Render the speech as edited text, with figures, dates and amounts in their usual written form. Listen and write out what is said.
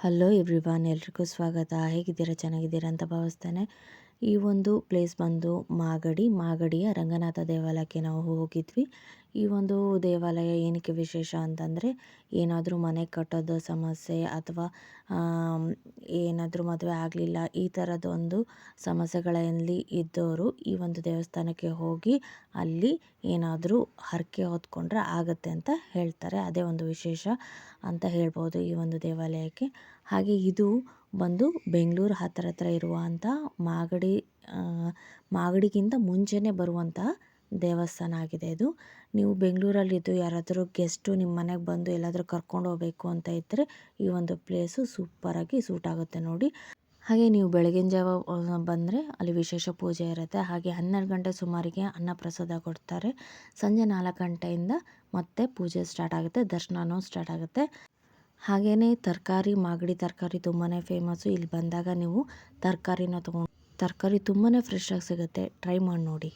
Hello everyone, ಎಲ್ರಿಗೂ ಸ್ವಾಗತ. ಹೇಗಿದ್ದೀರಾ? ಚೆನ್ನಾಗಿದ್ದೀರಾ ಅಂತ ಭಾವಿಸ್ತೇನೆ. ಈ ಒಂದು ಪ್ಲೇಸ್ ಬಂದು ಮಾಗಡಿಯ ರಂಗನಾಥ ದೇವಾಲಯಕ್ಕೆ ನಾವು ಹೋಗಿದ್ವಿ. ಈ ಒಂದು ದೇವಾಲಯ ಏನಕ್ಕೆ ವಿಶೇಷ ಅಂತಂದರೆ, ಏನಾದರೂ ಮನೆ ಕಟ್ಟೋದು ಸಮಸ್ಯೆ ಅಥವಾ ಏನಾದರೂ ಮದುವೆ ಆಗಲಿಲ್ಲ, ಈ ಥರದೊಂದು ಸಮಸ್ಯೆಗಳಲ್ಲಿ ಇದ್ದವರು ಈ ಒಂದು ದೇವಸ್ಥಾನಕ್ಕೆ ಹೋಗಿ ಅಲ್ಲಿ ಏನಾದರೂ ಹರಕೆ ಹೊತ್ಕೊಂಡ್ರೆ ಆಗುತ್ತೆ ಅಂತ ಹೇಳ್ತಾರೆ. ಅದೇ ಒಂದು ವಿಶೇಷ ಅಂತ ಹೇಳ್ಬೋದು ಈ ಒಂದು ದೇವಾಲಯಕ್ಕೆ. ಹಾಗೆ ಇದು ಬಂದು ಬೆಂಗಳೂರು ಹತ್ರ ಇರುವಂಥ ಮಾಗಡಿಗಿಂತ ಮುಂಚೆನೇ ಬರುವಂತಹ ದೇವಸ್ಥಾನ ಆಗಿದೆ ಇದು. ನೀವು ಬೆಂಗಳೂರಲ್ಲಿದ್ದು ಯಾರಾದರೂ ಗೆಸ್ಟು ನಿಮ್ಮ ಮನೆಗೆ ಬಂದು ಎಲ್ಲಾದರೂ ಕರ್ಕೊಂಡು ಹೋಗಬೇಕು ಅಂತ ಇದ್ದರೆ ಈ ಒಂದು ಪ್ಲೇಸು ಸೂಪರಾಗಿ ಸೂಟ್ ಆಗುತ್ತೆ ನೋಡಿ. ಹಾಗೆ ನೀವು ಬೆಳಗಿನ ಜಾವ ಬಂದರೆ ಅಲ್ಲಿ ವಿಶೇಷ ಪೂಜೆ ಇರುತ್ತೆ. ಹಾಗೆ 12 ಗಂಟೆ ಸುಮಾರಿಗೆ ಅನ್ನಪ್ರಸಾದ ಕೊಡ್ತಾರೆ. ಸಂಜೆ 4 ಗಂಟೆಯಿಂದ ಮತ್ತೆ ಪೂಜೆ ಸ್ಟಾರ್ಟ್ ಆಗುತ್ತೆ, ದರ್ಶನವೂ ಸ್ಟಾರ್ಟ್ ಆಗುತ್ತೆ. ಹಾಗೆಯೇ ಮಾಗಡಿ ತರಕಾರಿ ತುಂಬಾ ಫೇಮಸ್ಸು. ಇಲ್ಲಿ ಬಂದಾಗ ನೀವು ತರಕಾರಿನ ತರ್ಕಾರಿ ತುಂಬಾ ಫ್ರೆಶ್ ಆಗಿ ಸಿಗುತ್ತೆ, ಟ್ರೈ ಮಾಡಿ ನೋಡಿ.